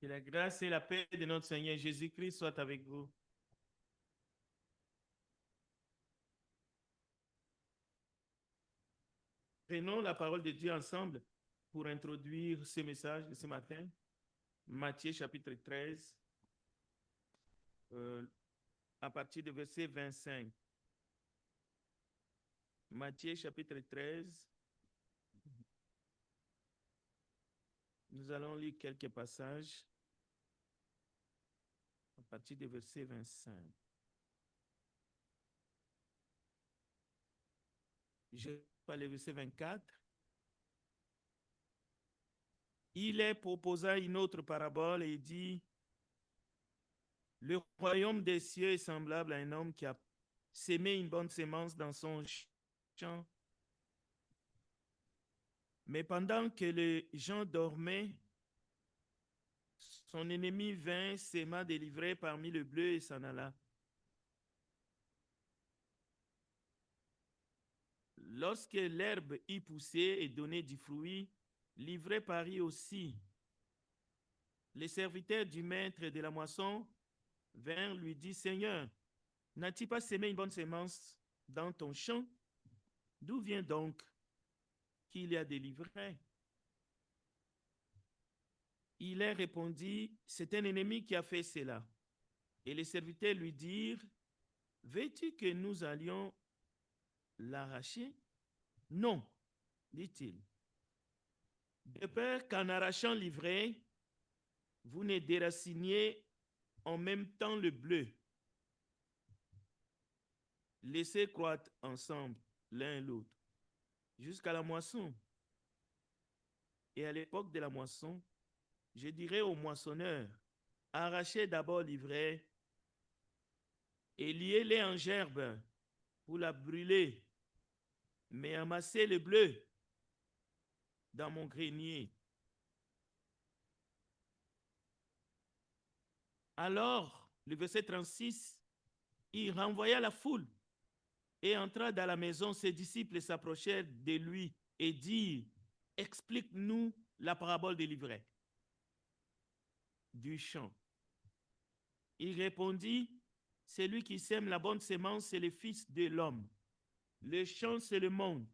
Que la grâce et la paix de notre Seigneur Jésus-Christ soient avec vous. Prenons la parole de Dieu ensemble pour introduire ce message de ce matin. Matthieu chapitre 13, à partir du verset 25. Matthieu chapitre 13, nous allons lire quelques passages à partir du verset 25. Je pas le verset 24. Il est proposa une autre parabole et dit: le royaume des cieux est semblable à un homme qui a sémé une bonne sémence dans son champ. Mais pendant que les gens dormaient, son ennemi vint, s'aima délivré parmi le bleu et s'en alla. Lorsque l'herbe y poussait et donnait du fruit, l'ivraie parut aussi. Les serviteurs du maître de la moisson vinrent lui dire: Seigneur, n'as-tu pas sémé une bonne sémence dans ton champ? D'où vient donc qu'il y a des livraies? Il leur répondit: c'est un ennemi qui a fait cela. Et les serviteurs lui dirent: veux-tu que nous allions l'arracher? Non, dit-il. De peur qu'en arrachant l'ivraie, vous ne déraciniez en même temps le bleu. Laissez croître ensemble l'un et l'autre jusqu'à la moisson. Et à l'époque de la moisson, je dirais aux moissonneurs: arrachez d'abord l'ivraie et liez-les en gerbe pour la brûler, mais amassez le bleu dans mon grenier. Alors, le verset 36, il renvoya la foule et entra dans la maison. Ses disciples s'approchèrent de lui et dirent: explique-nous la parabole de l'ivraie du champ. Il répondit: celui qui sème la bonne sémence, c'est le Fils de l'homme. Le champ, c'est le monde.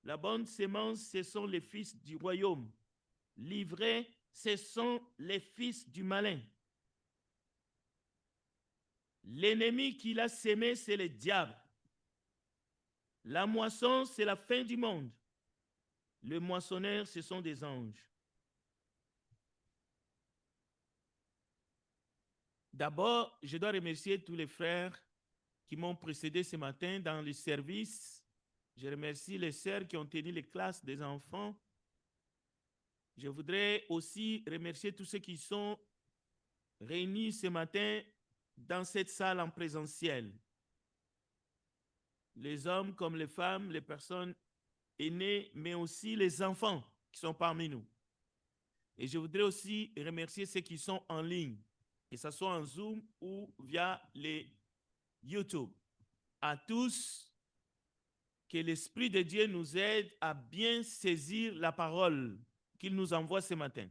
La bonne sémence, ce sont les fils du royaume. L'ivraie, ce sont les fils du malin. L'ennemi qui l'a sémé, c'est le diable. La moisson, c'est la fin du monde. Le moissonneur, ce sont des anges. D'abord, je dois remercier tous les frères qui m'ont précédé ce matin dans le service. Je remercie les sœurs qui ont tenu les classes des enfants. Je voudrais aussi remercier tous ceux qui sont réunis ce matin dans cette salle en présentiel. Les hommes comme les femmes, les personnes aînées, mais aussi les enfants qui sont parmi nous. Et je voudrais aussi remercier ceux qui sont en ligne, que ce soit en Zoom ou via les YouTube. À tous, que l'Esprit de Dieu nous aide à bien saisir la parole qu'il nous envoie ce matin.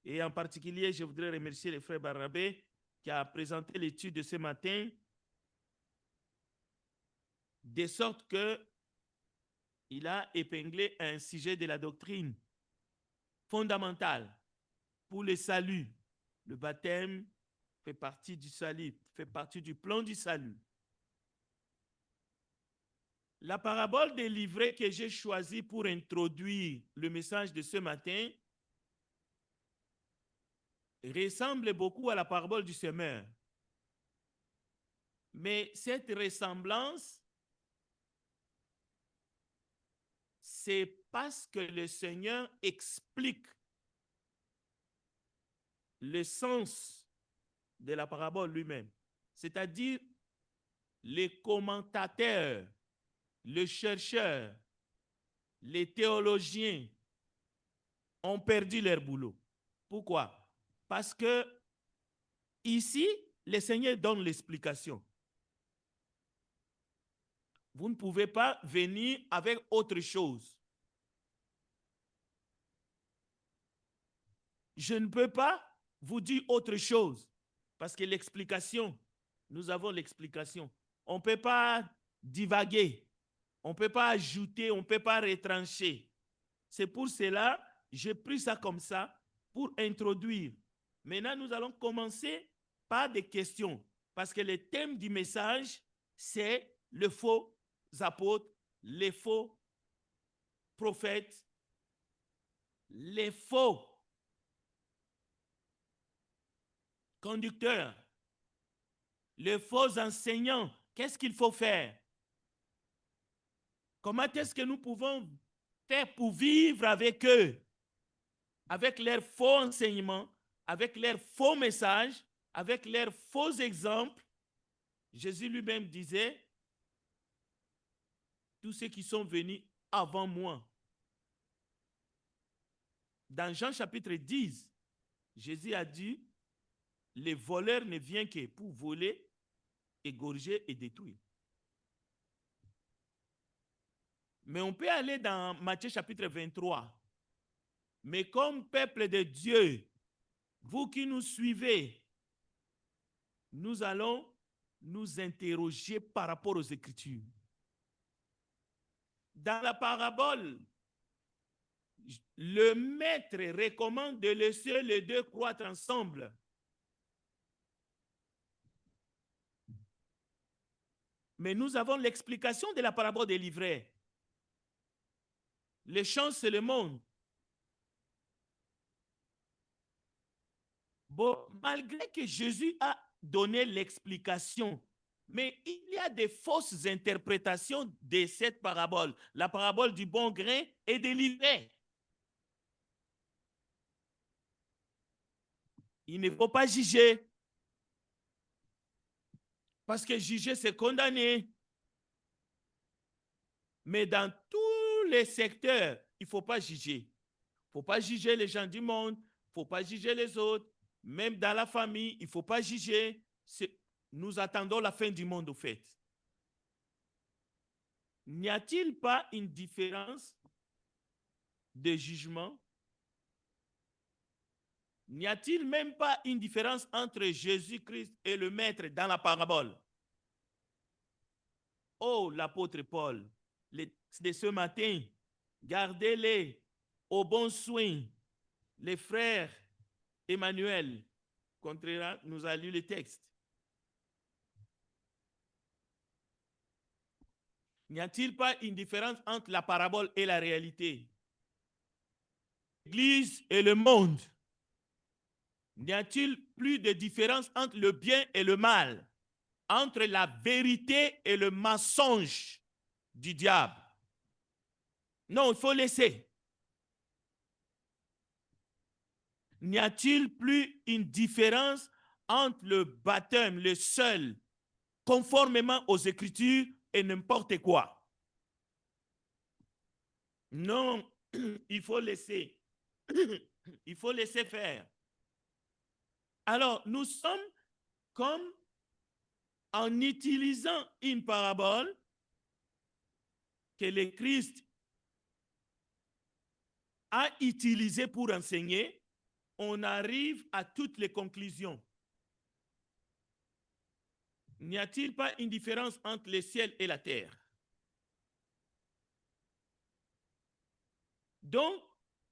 Et en particulier, je voudrais remercier le frère Barnabé qui a présenté l'étude de ce matin, de sorte qu'il a épinglé un sujet de la doctrine fondamentale pour le salut. Le baptême fait partie du salut, fait partie du plan du salut. La parabole des livrets que j'ai choisie pour introduire le message de ce matin ressemble beaucoup à la parabole du semeur. Mais cette ressemblance, c'est parce que le Seigneur explique le sens de la parabole lui-même. C'est-à-dire, les commentateurs, les chercheurs, les théologiens ont perdu leur boulot. Pourquoi? Parce que ici, le Seigneur donne l'explication. Vous ne pouvez pas venir avec autre chose. Je ne peux pas vous dire autre chose. Parce que l'explication, nous avons l'explication. On ne peut pas divaguer. On ne peut pas ajouter, on ne peut pas retrancher. C'est pour cela, j'ai pris ça comme ça pour introduire. Maintenant, nous allons commencer par des questions. Parce que le thème du message, c'est le faux apôtre, les faux prophètes, les faux conducteurs, les faux enseignants. Qu'est-ce qu'il faut faire? Comment est-ce que nous pouvons faire pour vivre avec eux, avec leurs faux enseignements, avec leurs faux messages, avec leurs faux exemples? Jésus lui-même disait, tous ceux qui sont venus avant moi. Dans Jean chapitre 10, Jésus a dit, les voleurs ne viennent que pour voler, égorger et détruire. Mais on peut aller dans Matthieu chapitre 23. Mais comme peuple de Dieu, vous qui nous suivez, nous allons nous interroger par rapport aux Écritures. Dans la parabole, le maître recommande de laisser les deux croître ensemble. Mais nous avons l'explication de la parabole des livrets. Les champs, c'est le monde. Bon, malgré que Jésus a donné l'explication, mais il y a des fausses interprétations de cette parabole, la parabole du bon grain et des livrets. Il ne faut pas juger, parce que juger, c'est condamner. Mais dans tous les secteurs, il ne faut pas juger. Il ne faut pas juger les gens du monde, il ne faut pas juger les autres. Même dans la famille, il ne faut pas juger. Nous attendons la fin du monde, au fait. N'y a-t-il pas une différence de jugement? N'y a-t-il même pas une différence entre Jésus-Christ et le Maître dans la parabole? Oh, l'apôtre Paul, de ce matin, gardez-les au bon soin. Les frères Emmanuel Contreras nous a lu le texte. N'y a-t-il pas une différence entre la parabole et la réalité? L'Église et le monde. N'y a-t-il plus de différence entre le bien et le mal, entre la vérité et le mensonge du diable? Non, il faut laisser. N'y a-t-il plus une différence entre le baptême, le seul, conformément aux Écritures, et n'importe quoi? Non, il faut laisser. Il faut laisser faire. Alors, nous sommes comme en utilisant une parabole que le Christ a utilisée pour enseigner, on arrive à toutes les conclusions. N'y a-t-il pas une différence entre le ciel et la terre? Donc,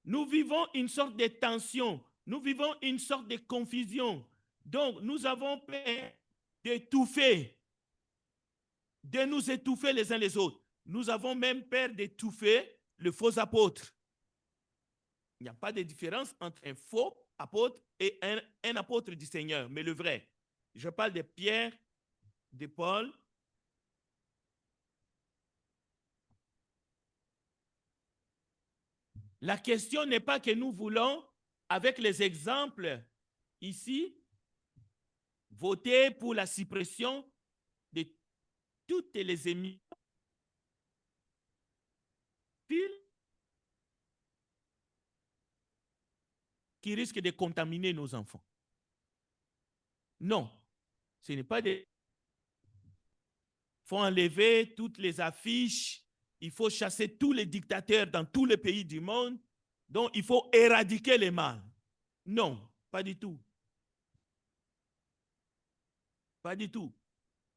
nous vivons une sorte de tension, nous vivons une sorte de confusion. Donc, nous avons peur d'étouffer, de nous étouffer les uns les autres. Nous avons même peur d'étouffer le faux apôtre. Il n'y a pas de différence entre un faux apôtre et un apôtre du Seigneur, mais le vrai. Je parle de Pierre, de Paul. La question n'est pas que nous voulons, avec les exemples ici, voter pour la suppression de toutes les émissions qui risquent de contaminer nos enfants. Non, ce n'est pas des... Il faut enlever toutes les affiches, il faut chasser tous les dictateurs dans tous les pays du monde, donc il faut éradiquer les mal. Non, pas du tout. Pas du tout.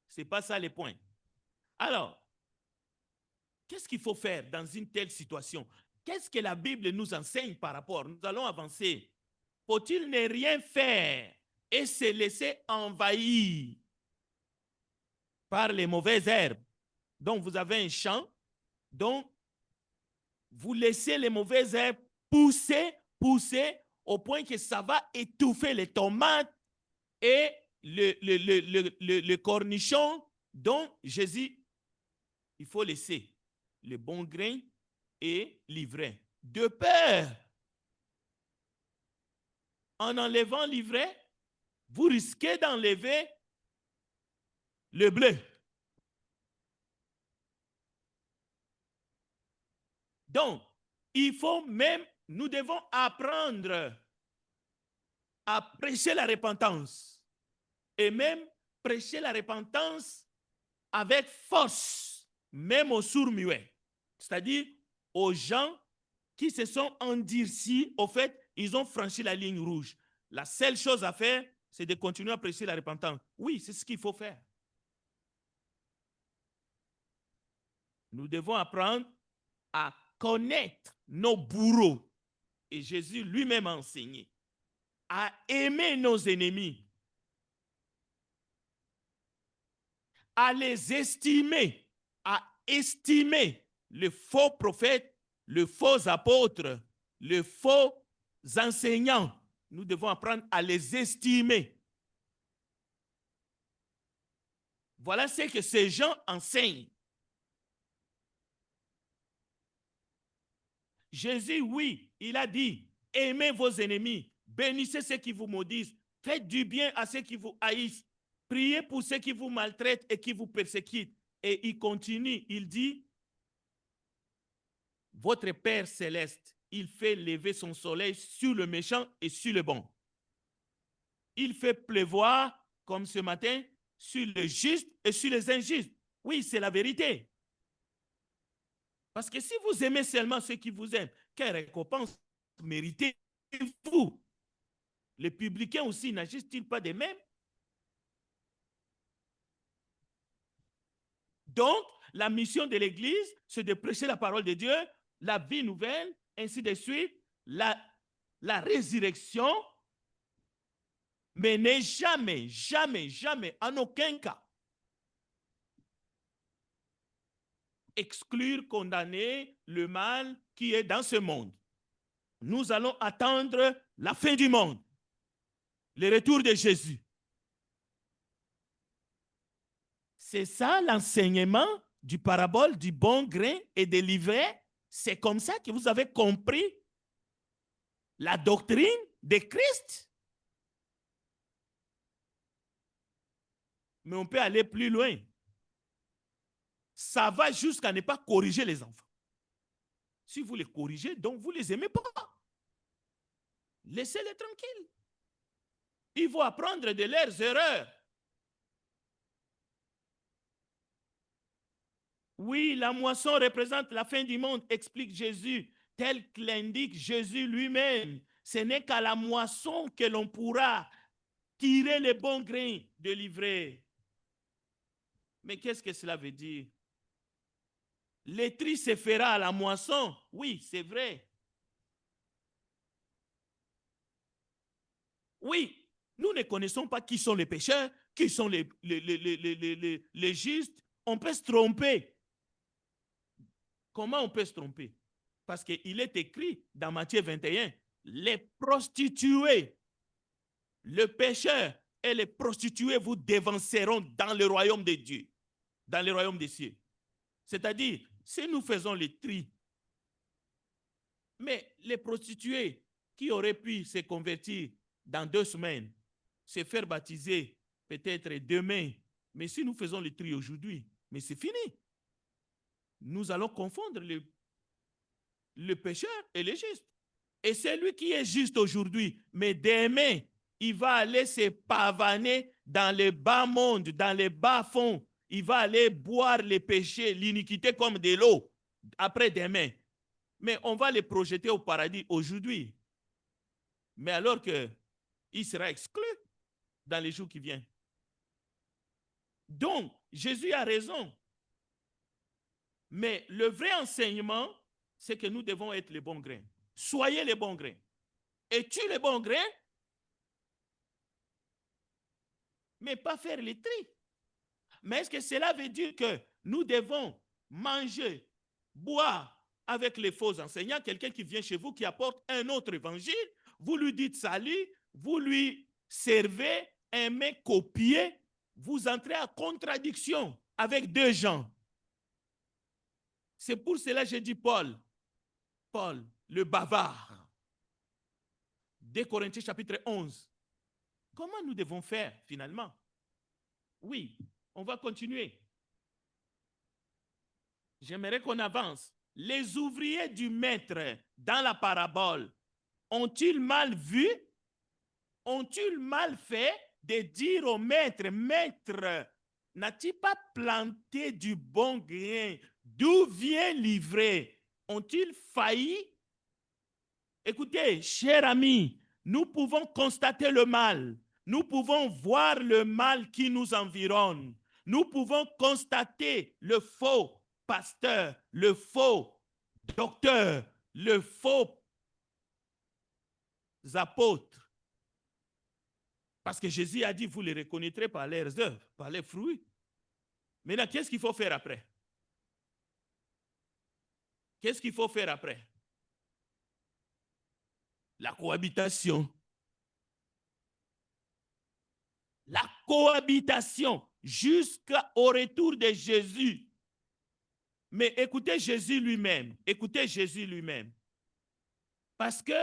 Ce n'est pas ça le point. Alors, qu'est-ce qu'il faut faire dans une telle situation? Qu'est-ce que la Bible nous enseigne par rapport? Nous allons avancer. Faut-il ne rien faire et se laisser envahir par les mauvaises herbes? Donc, vous avez un champ, donc vous laissez les mauvaises herbes pousser au point que ça va étouffer les tomates et le cornichon. Donc, Jésus, il faut laisser le bon grain et l'ivraie. De peur, en enlevant l'ivraie, vous risquez d'enlever le bleu. Donc, il faut même, nous devons apprendre à prêcher la repentance et même prêcher la repentance avec force, même aux sourds-muets, c'est-à-dire aux gens qui se sont endurcis, au fait, ils ont franchi la ligne rouge. La seule chose à faire, c'est de continuer à prêcher la repentance. Oui, c'est ce qu'il faut faire. Nous devons apprendre à connaître nos bourreaux. Et Jésus lui-même a enseigné à aimer nos ennemis, à les estimer, à estimer le faux prophète, le faux apôtre, le faux enseignant. Nous devons apprendre à les estimer. Voilà ce que ces gens enseignent. Jésus, oui, il a dit, aimez vos ennemis, bénissez ceux qui vous maudissent, faites du bien à ceux qui vous haïssent, priez pour ceux qui vous maltraitent et qui vous persécutent. Et il continue, il dit, votre Père céleste, il fait lever son soleil sur le méchant et sur le bon. Il fait pleuvoir, comme ce matin, sur les justes et sur les injustes. Oui, c'est la vérité. Parce que si vous aimez seulement ceux qui vous aiment, quelle récompense méritez-vous? Les publicains aussi n'agissent-ils pas de même? Donc, la mission de l'Église, c'est de prêcher la parole de Dieu, la vie nouvelle, ainsi de suite, la résurrection, mais n'est jamais, jamais, jamais, en aucun cas, exclure, condamner le mal qui est dans ce monde. Nous allons attendre la fin du monde, le retour de Jésus. C'est ça l'enseignement du parabole du bon grain et de l'ivraie. C'est comme ça que vous avez compris la doctrine de Christ. Mais on peut aller plus loin. Ça va jusqu'à ne pas corriger les enfants. Si vous les corrigez, donc vous ne les aimez pas. Laissez-les tranquilles. Ils vont apprendre de leurs erreurs. Oui, la moisson représente la fin du monde, explique Jésus, tel que l'indique Jésus lui-même. Ce n'est qu'à la moisson que l'on pourra tirer les bons grains de l'ivraie. Mais qu'est-ce que cela veut dire? Le tri se fera à la moisson. Oui, c'est vrai. Oui, nous ne connaissons pas qui sont les pécheurs, qui sont les justes. On peut se tromper. Comment on peut se tromper? Parce qu'il est écrit dans Matthieu 21, les prostituées, le pécheur et les prostituées vous dévanceront dans le royaume de Dieu, dans le royaume des cieux. C'est-à-dire, si nous faisons le tri, mais les prostituées qui auraient pu se convertir dans 2 semaines, se faire baptiser peut-être demain, mais si nous faisons le tri aujourd'hui, mais c'est fini. Nous allons confondre le pécheur et le juste. Et celui qui est juste aujourd'hui, mais demain, il va aller se pavaner dans le bas monde, dans les bas fonds. Il va aller boire les péchés, l'iniquité comme de l'eau après-demain. Mais on va les projeter au paradis aujourd'hui. Mais alors qu'il sera exclu dans les jours qui viennent. Donc, Jésus a raison. Mais le vrai enseignement, c'est que nous devons être les bons grains. Soyez les bons grains. Es-tu les bons grains? Mais pas faire les tri. Mais est-ce que cela veut dire que nous devons manger, boire avec les faux enseignants, quelqu'un qui vient chez vous, qui apporte un autre évangile, vous lui dites salut, vous lui servez, aimez, copiez, vous entrez en contradiction avec deux gens. C'est pour cela que j'ai dit Paul, le bavard. 2 Corinthiens chapitre 11. Comment nous devons faire finalement? Oui, on va continuer. J'aimerais qu'on avance. Les ouvriers du maître dans la parabole ont-ils mal vu? Ont-ils mal fait de dire au maître, maître, n'as-tu pas planté du bon grain? D'où vient l'ivraie? Ont-ils failli? Écoutez, chers amis, nous pouvons constater le mal. Nous pouvons voir le mal qui nous environne. Nous pouvons constater le faux pasteur, le faux docteur, le faux apôtre. Parce que Jésus a dit, vous les reconnaîtrez par leurs œuvres, par les fruits. Maintenant, qu'est-ce qu'il faut faire après? Qu'est-ce qu'il faut faire après? La cohabitation. La cohabitation jusqu'au retour de Jésus. Mais écoutez Jésus lui-même. Écoutez Jésus lui-même. Parce que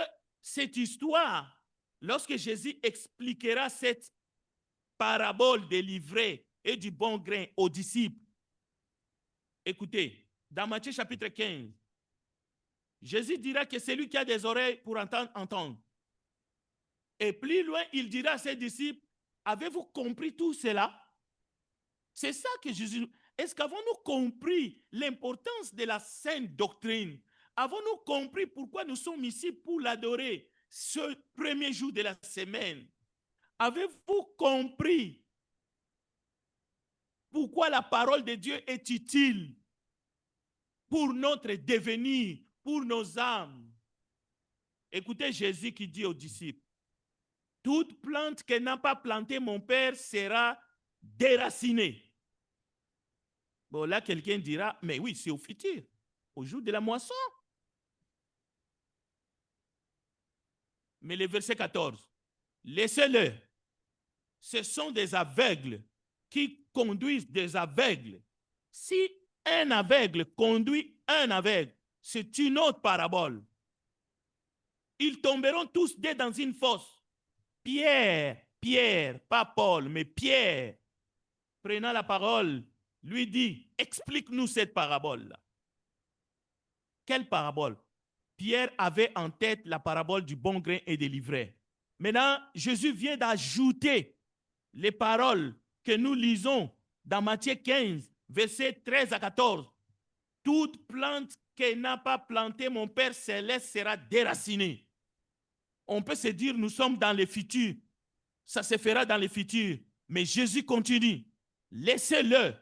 cette histoire, lorsque Jésus expliquera cette parabole des livrets et du bon grain aux disciples, écoutez, dans Matthieu chapitre 15, Jésus dira que c'est lui qui a des oreilles pour entendre. Et plus loin, il dira à ses disciples, avez-vous compris tout cela? C'est ça que Jésus... Est-ce qu'avons-nous compris l'importance de la sainte doctrine? Avons-nous compris pourquoi nous sommes ici pour l'adorer ce premier jour de la semaine? Avez-vous compris pourquoi la parole de Dieu est utile pour notre devenir, pour nos âmes? Écoutez Jésus qui dit aux disciples, toute plante que n'a pas plantée mon Père sera déracinée. Bon, là, quelqu'un dira, mais oui, c'est au futur, au jour de la moisson. Mais le verset 14, laissez-le. Ce sont des aveugles qui conduisent des aveugles. Si un aveugle conduit un aveugle, c'est une autre parabole. Ils tomberont tous deux dans une fosse. Pierre, pas Paul, mais Pierre, prenant la parole, lui dit, explique-nous cette parabole-là. Quelle parabole? Pierre avait en tête la parabole du bon grain et des livrets. Maintenant, Jésus vient d'ajouter les paroles que nous lisons dans Matthieu 15, versets 13 à 14. Toute plante que n'a pas planté mon Père céleste sera déracinée. On peut se dire, nous sommes dans le futur. Ça se fera dans le futur. Mais Jésus continue. Laissez-le.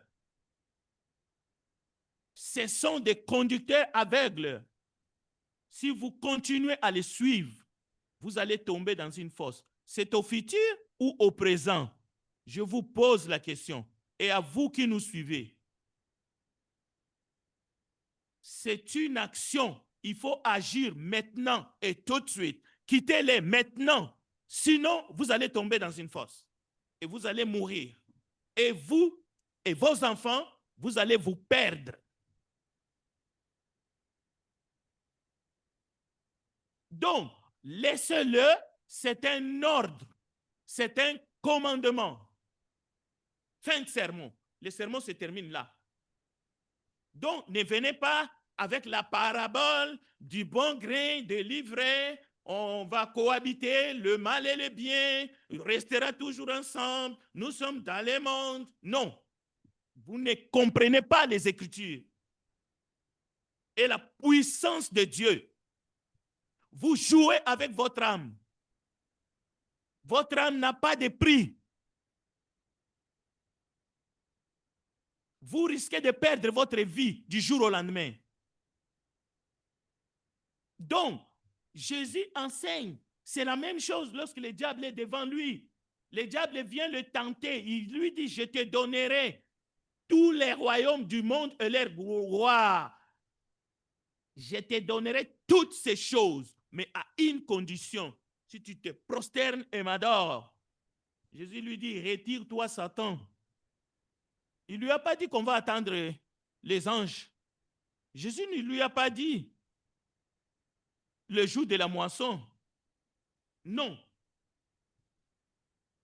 Ce sont des conducteurs aveugles. Si vous continuez à les suivre, vous allez tomber dans une fosse. C'est au futur ou au présent? Je vous pose la question. Et à vous qui nous suivez, c'est une action. Il faut agir maintenant et tout de suite. Quittez-les maintenant. Sinon, vous allez tomber dans une fosse. Et vous allez mourir. Et vous et vos enfants, vous allez vous perdre. Donc, laissez-le, c'est un ordre, c'est un commandement. Fin de sermon. Le sermon se termine là. Donc, ne venez pas avec la parabole du bon grain, de l'ivraie, on va cohabiter, le mal et le bien, on restera toujours ensemble, nous sommes dans le monde. Non, vous ne comprenez pas les Écritures et la puissance de Dieu. Vous jouez avec votre âme. Votre âme n'a pas de prix. vous risquez de perdre votre vie du jour au lendemain. Donc, Jésus enseigne. C'est la même chose lorsque le diable est devant lui. Le diable vient le tenter. Il lui dit, je te donnerai tous les royaumes du monde et leur gloire. Je te donnerai toutes ces choses, mais à une condition. Si tu te prosternes et m'adores. Jésus lui dit, retire-toi, Satan. Il ne lui a pas dit qu'on va attendre les anges. Jésus ne lui a pas dit le jour de la moisson. Non.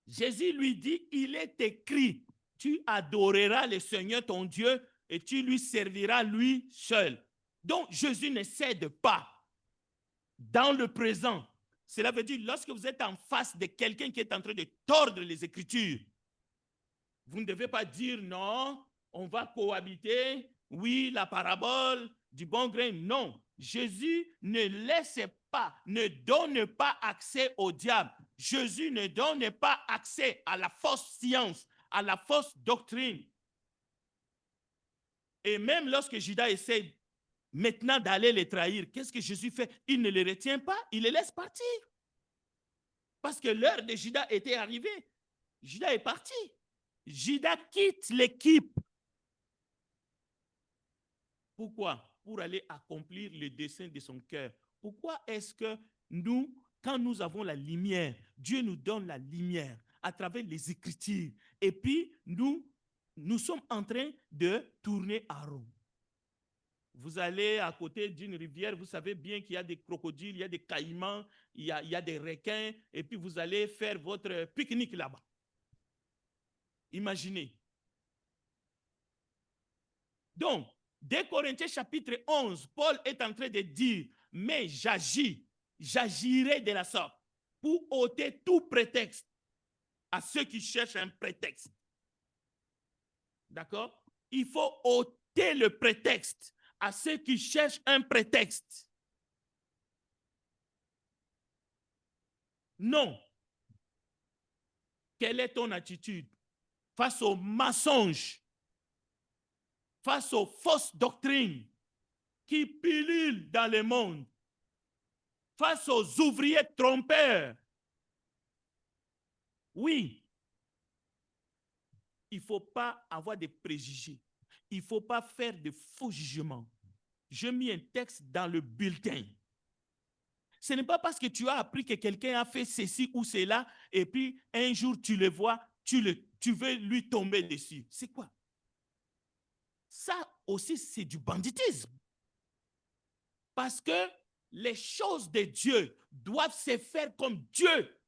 Jésus lui dit, il est écrit, tu adoreras le Seigneur ton Dieu et tu lui serviras lui seul. Donc Jésus ne cède pas dans le présent. Cela veut dire lorsque vous êtes en face de quelqu'un qui est en train de tordre les Écritures, vous ne devez pas dire non, on va cohabiter, oui, la parabole du bon grain. Non, Jésus ne laisse pas, ne donne pas accès au diable. Jésus ne donne pas accès à la fausse science, à la fausse doctrine. Et même lorsque Judas essaie maintenant d'aller les trahir, qu'est-ce que Jésus fait? Il ne les retient pas, il les laisse partir. Parce que l'heure de Judas était arrivée. Judas est parti. Judas quitte l'équipe. Pourquoi? Pour aller accomplir le dessein de son cœur. Pourquoi est-ce que nous, quand nous avons la lumière, Dieu nous donne la lumière à travers les Écritures, et puis nous sommes en train de tourner à rond. Vous allez à côté d'une rivière, vous savez bien qu'il y a des crocodiles, il y a des caïmans, il y a des requins, et puis vous allez faire votre pique-nique là-bas. Imaginez. Donc, dès Corinthiens chapitre 11, Paul est en train de dire, mais j'agirai de la sorte pour ôter tout prétexte à ceux qui cherchent un prétexte. D'accord? Il faut ôter le prétexte à ceux qui cherchent un prétexte. Non. Quelle est ton attitude face aux mensonges, face aux fausses doctrines qui pullulent dans le monde, face aux ouvriers trompeurs? Oui, il ne faut pas avoir de préjugés. Il ne faut pas faire de faux jugements. Je mis un texte dans le bulletin. Ce n'est pas parce que tu as appris que quelqu'un a fait ceci ou cela, et puis un jour tu le vois, tu veux lui tomber dessus. C'est quoi? Ça aussi, c'est du banditisme. Parce que les choses de Dieu doivent se faire comme Dieu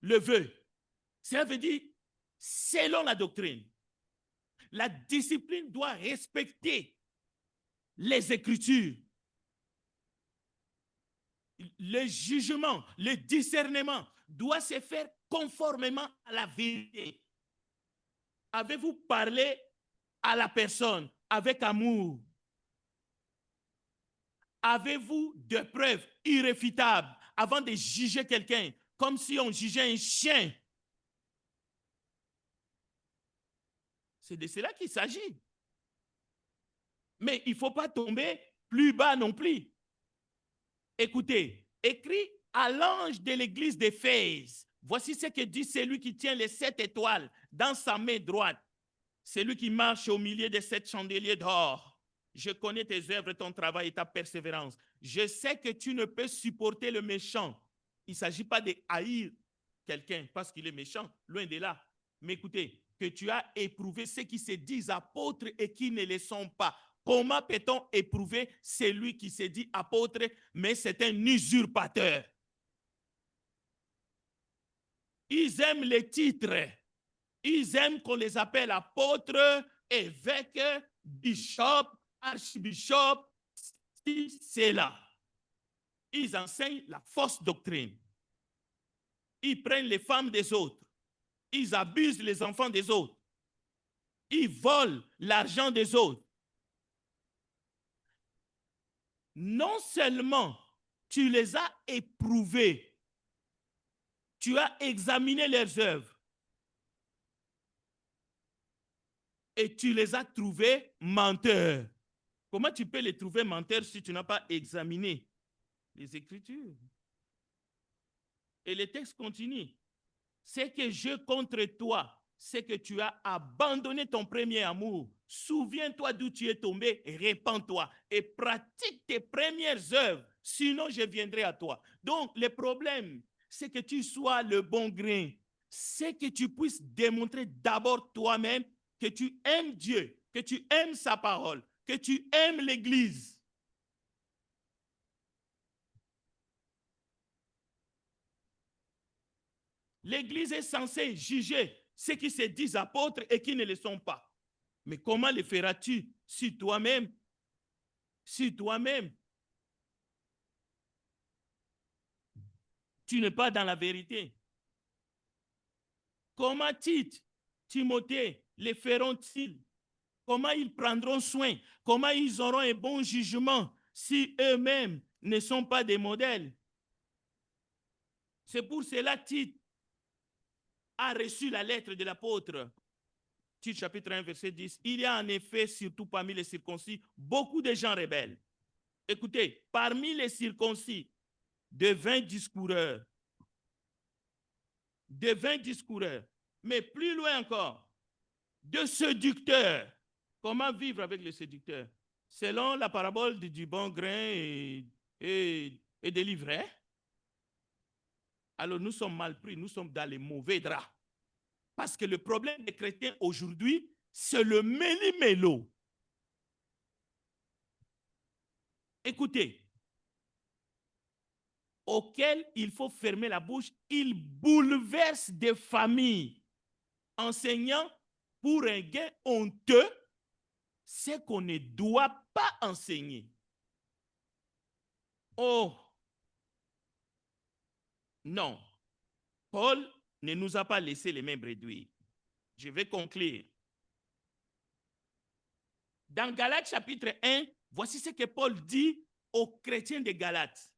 le veut. Ça veut dire selon la doctrine. La discipline doit respecter les Écritures. Le jugement, le discernement doit se faire conformément à la vérité. Avez-vous parlé à la personne avec amour? Avez-vous des preuves irréfutables avant de juger quelqu'un comme si on jugeait un chien? C'est de cela qu'il s'agit. Mais il ne faut pas tomber plus bas non plus. Écoutez, écrit à l'ange de l'église d'Éphèse, voici ce que dit celui qui tient les 7 étoiles dans sa main droite, celui qui marche au milieu des 7 chandeliers d'or. Je connais tes œuvres, ton travail et ta persévérance. Je sais que tu ne peux supporter le méchant. Il ne s'agit pas de haïr quelqu'un parce qu'il est méchant, loin de là. Mais écoutez, que tu as éprouvé ceux qui se disent apôtres et qui ne le sont pas. Comment peut-on éprouver celui qui se dit apôtre, mais c'est un usurpateur? Ils aiment les titres. Ils aiment qu'on les appelle apôtres, évêques, bishop, archbishop, c'est là. Ils enseignent la fausse doctrine. Ils prennent les femmes des autres. Ils abusent les enfants des autres. Ils volent l'argent des autres. Non seulement tu les as éprouvés, tu as examiné leurs œuvres, et tu les as trouvés menteurs. Comment tu peux les trouver menteurs si tu n'as pas examiné les Écritures? Et le texte continue. C'est que je contre toi, c'est que tu as abandonné ton premier amour. Souviens-toi d'où tu es tombé, répands-toi et pratique tes premières œuvres, sinon je viendrai à toi. Donc, le problème, c'est que tu sois le bon grain. C'est que tu puisses démontrer d'abord toi-même que tu aimes Dieu, que tu aimes sa parole, que tu aimes l'Église. L'Église est censée juger ceux qui se disent apôtres et qui ne le sont pas. Mais comment le feras-tu si toi-même, tu n'es pas dans la vérité? Comment Tite, Timothée les feront-ils? Comment ils prendront soin? Comment ils auront un bon jugement si eux-mêmes ne sont pas des modèles? C'est pour cela que Tite a reçu la lettre de l'apôtre. Tite chapitre 1 verset 10. Il y a en effet, surtout parmi les circoncis, beaucoup de gens rebelles. Écoutez, parmi les circoncis, de 20 discoureurs, mais plus loin encore, de séducteurs. Comment vivre avec les séducteurs? Selon la parabole du bon grain et des livrets, alors nous sommes mal pris, nous sommes dans les mauvais draps. Parce que le problème des chrétiens aujourd'hui, c'est le méli-mélo. Écoutez, auquel il faut fermer la bouche, il bouleverse des familles, enseignant pour un gain honteux ce qu'on ne doit pas enseigner. Oh, non, Paul ne nous a pas laissé les mains bredouilles. Je vais conclure. Dans Galates chapitre 1, voici ce que Paul dit aux chrétiens de Galates.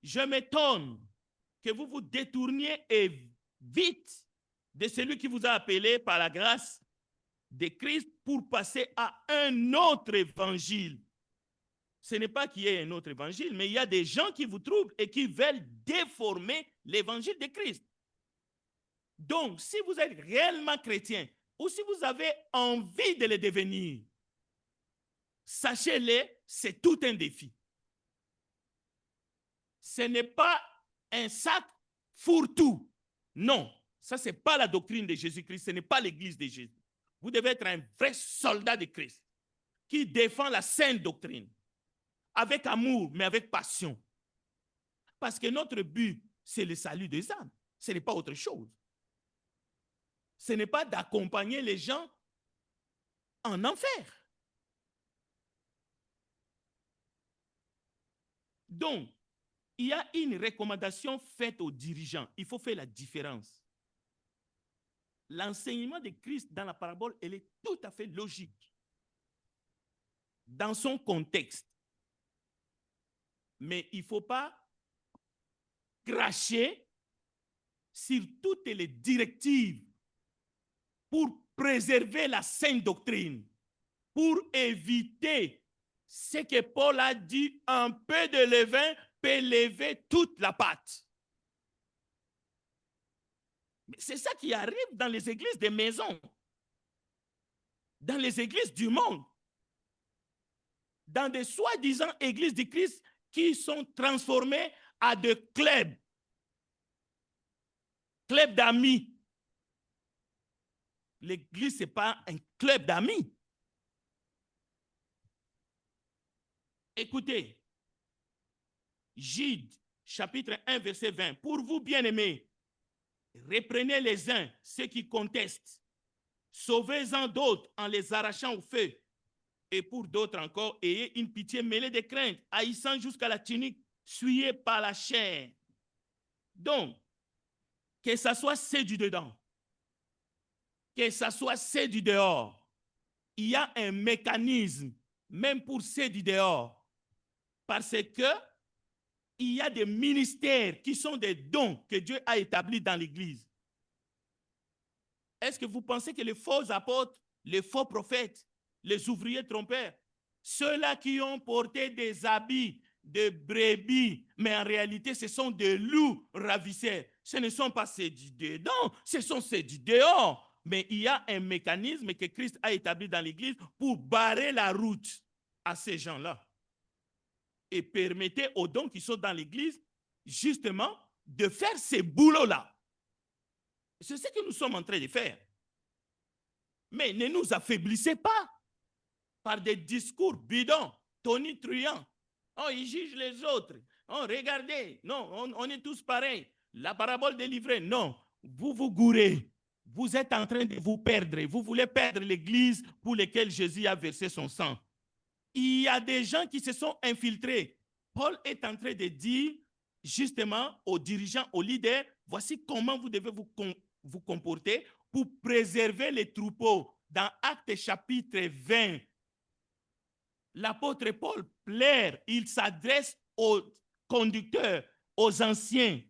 Je m'étonne que vous vous détourniez et vite de celui qui vous a appelé par la grâce de Christ pour passer à un autre évangile. Ce n'est pas qu'il y ait un autre évangile, mais il y a des gens qui vous troublent et qui veulent déformer l'évangile de Christ. Donc, si vous êtes réellement chrétien ou si vous avez envie de le devenir, sachez-le, c'est tout un défi. Ce n'est pas un sac fourre-tout. Non, ça, ce n'est pas la doctrine de Jésus-Christ, ce n'est pas l'église de Jésus. Vous devez être un vrai soldat de Christ qui défend la sainte doctrine avec amour, mais avec passion. Parce que notre but, c'est le salut des âmes. Ce n'est pas autre chose. Ce n'est pas d'accompagner les gens en enfer. Donc, il y a une recommandation faite aux dirigeants. Il faut faire la différence. L'enseignement de Christ dans la parabole, elle est tout à fait logique dans son contexte. Mais il ne faut pas cracher sur toutes les directives pour préserver la sainte doctrine, pour éviter ce que Paul a dit, un peu de levain peut lever toute la pâte. C'est ça qui arrive dans les églises des maisons, dans les églises du monde, dans des soi-disant églises de Christ qui sont transformées à des clubs d'amis. L'église, ce n'est pas un club d'amis. Écoutez, Jude, chapitre 1, verset 20. Pour vous, bien-aimés, reprenez les uns, ceux qui contestent. Sauvez-en d'autres en les arrachant au feu. Et pour d'autres encore, ayez une pitié mêlée de crainte, haïssant jusqu'à la tunique, souillée par la chair. Donc, que ça soit ceux du dedans, que ça soit ceux du dehors, il y a un mécanisme, même pour ceux du dehors, parce que il y a des ministères qui sont des dons que Dieu a établis dans l'Église. Est-ce que vous pensez que les faux apôtres les faux prophètes, les ouvriers trompeurs, ceux-là qui ont porté des habits de brebis, mais en réalité, ce sont des loups ravisseurs. Ce ne sont pas ceux du dedans, ce sont ceux du dehors. Mais il y a un mécanisme que Christ a établi dans l'Église pour barrer la route à ces gens-là. Et permettez aux dons qui sont dans l'Église, justement, de faire ces boulots-là. C'est ce que nous sommes en train de faire. Mais ne nous affaiblissez pas par des discours bidons, tonitruants. Oh, ils jugent les autres. Oh, regardez. Non, on est tous pareils. La parabole des livrets, non. Vous vous gourez. Vous êtes en train de vous perdre. Vous voulez perdre l'Église pour laquelle Jésus a versé son sang. Il y a des gens qui se sont infiltrés. Paul est en train de dire justement aux dirigeants, aux leaders, voici comment vous devez vous comporter pour préserver les troupeaux. Dans Actes chapitre 20, l'apôtre Paul plaire, il s'adresse aux conducteurs, aux anciens.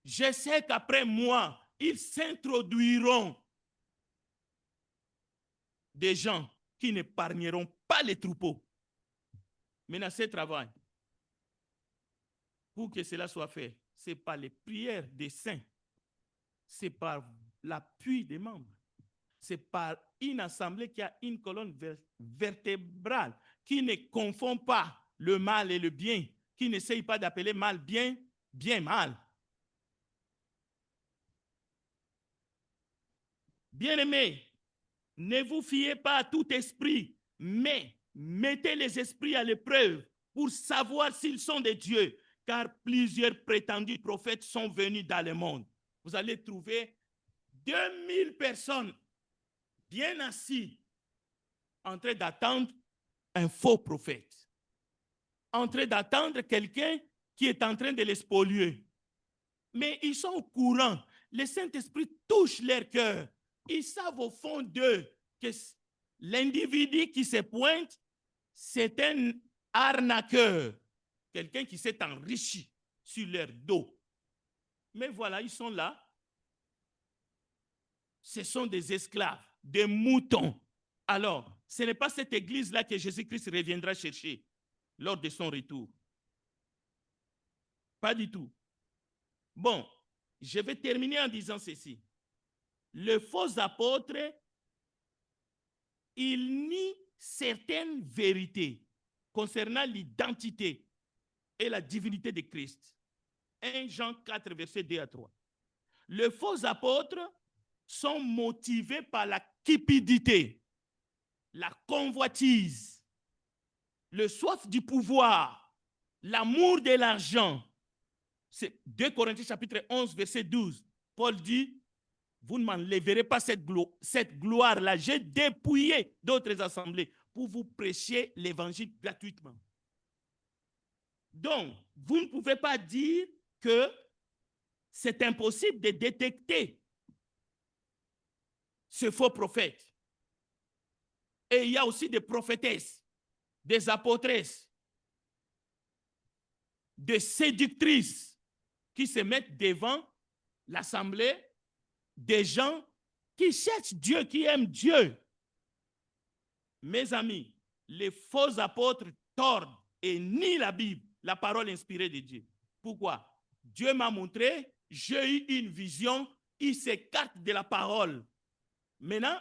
Je sais qu'après moi, ils s'introduiront des gens qui n'épargneront pas les troupeaux. Maintenant, ce travail, pour que cela soit fait, c'est par les prières des saints, c'est par l'appui des membres, c'est par une assemblée qui a une colonne vertébrale, qui ne confond pas le mal et le bien, qui n'essaye pas d'appeler mal bien, bien mal. Bien-aimés, ne vous fiez pas à tout esprit, mais mettez les esprits à l'épreuve pour savoir s'ils sont de Dieu, car plusieurs prétendus prophètes sont venus dans le monde. Vous allez trouver 2000 personnes bien assis en train d'attendre un faux prophète, en train d'attendre quelqu'un qui est en train de les spolier. Mais ils sont au courant. Le Saint-Esprit touche leur cœur. Ils savent au fond d'eux que l'individu qui se pointe, c'est un arnaqueur, quelqu'un qui s'est enrichi sur leur dos. Mais voilà, ils sont là. Ce sont des esclaves, des moutons. Alors, ce n'est pas cette église-là que Jésus-Christ reviendra chercher lors de son retour. Pas du tout. Bon, je vais terminer en disant ceci. Le faux apôtre, il nie certaines vérités concernant l'identité et la divinité de Christ. 1 Jean 4, verset 2 à 3. Les faux apôtres sont motivés par la cupidité, la convoitise, le soif du pouvoir, l'amour de l'argent. C'est 2 Corinthiens chapitre 11, verset 12. Paul dit, vous ne m'enlèverez pas cette gloire-là. J'ai dépouillé d'autres assemblées pour vous prêcher l'évangile gratuitement. Donc, vous ne pouvez pas dire que c'est impossible de détecter ce faux prophète. Et il y a aussi des prophétesses, des apôtresses, des séductrices qui se mettent devant l'assemblée, des gens qui cherchent Dieu, qui aiment Dieu. Mes amis, les faux apôtres tordent et nient la Bible, la parole inspirée de Dieu. Pourquoi? Dieu m'a montré, j'ai eu une vision, il s'écarte de la parole. Maintenant,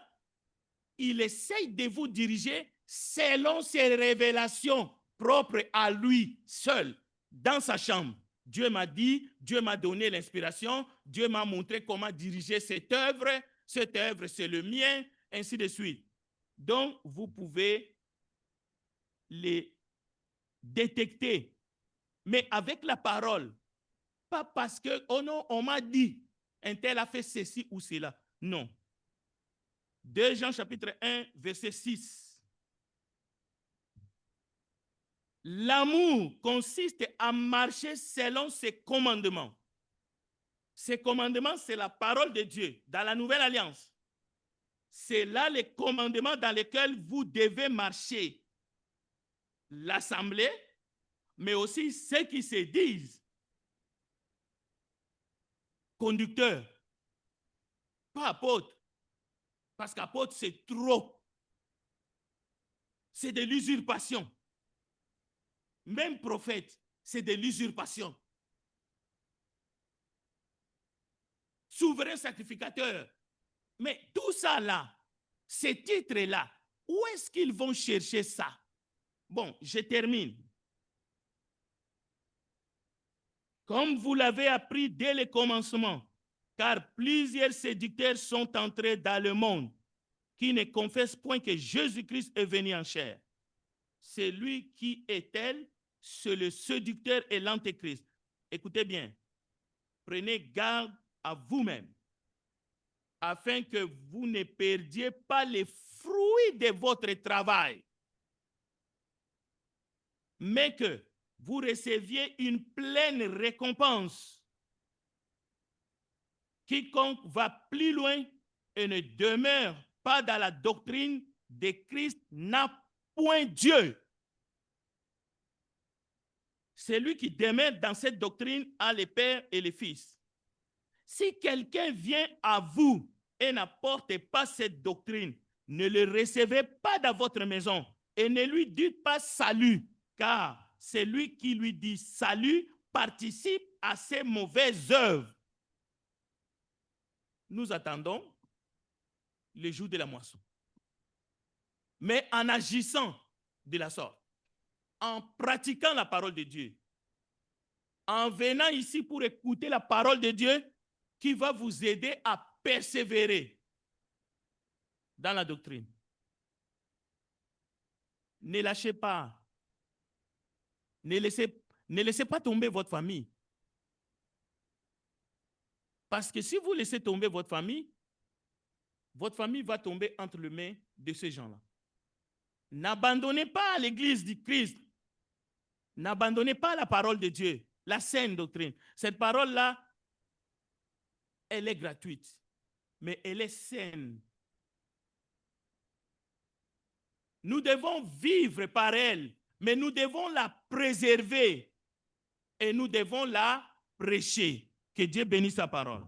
il essaye de vous diriger selon ses révélations propres à lui seul, dans sa chambre. Dieu m'a dit, Dieu m'a donné l'inspiration, Dieu m'a montré comment diriger cette œuvre, c'est le mien, ainsi de suite. Donc, vous pouvez les détecter, mais avec la parole, pas parce que, oh non, on m'a dit, un tel a fait ceci ou cela. Non. 2 Jean chapitre 1, verset 6. L'amour consiste à marcher selon ses commandements. Ces commandements, c'est la parole de Dieu dans la nouvelle alliance. C'est là les commandements dans lesquels vous devez marcher. L'assemblée, mais aussi ceux qui se disent conducteurs, pas apôtres, Parce qu'apôtre, c'est trop. C'est de l'usurpation. Même prophète, c'est de l'usurpation. Souverain sacrificateur. Mais tout ça là, ces titres-là, où est-ce qu'ils vont chercher ça? Bon, je termine. Comme vous l'avez appris dès le commencement, car plusieurs séducteurs sont entrés dans le monde qui ne confessent point que Jésus-Christ est venu en chair. Celui qui est tel, c'est le séducteur et l'antéchrist. Écoutez bien, prenez garde à vous-même, afin que vous ne perdiez pas les fruits de votre travail, mais que vous receviez une pleine récompense. Quiconque va plus loin et ne demeure pas dans la doctrine de Christ n'a point Dieu. Celui qui demeure dans cette doctrine a le Père et le Fils. Si quelqu'un vient à vous et n'apporte pas cette doctrine, ne le recevez pas dans votre maison et ne lui dites pas salut, car celui qui lui dit salut participe à ses mauvaises œuvres. Nous attendons le jour de la moisson. Mais en agissant de la sorte, en pratiquant la parole de Dieu, en venant ici pour écouter la parole de Dieu qui va vous aider à persévérer dans la doctrine. Ne lâchez pas. Ne laissez pas tomber votre famille. Parce que si vous laissez tomber votre famille va tomber entre les mains de ces gens-là. N'abandonnez pas l'église du Christ. N'abandonnez pas la parole de Dieu, la saine doctrine. Cette parole-là, elle est gratuite, mais elle est saine. Nous devons vivre par elle, mais nous devons la préserver et nous devons la prêcher. Que Dieu bénisse sa parole.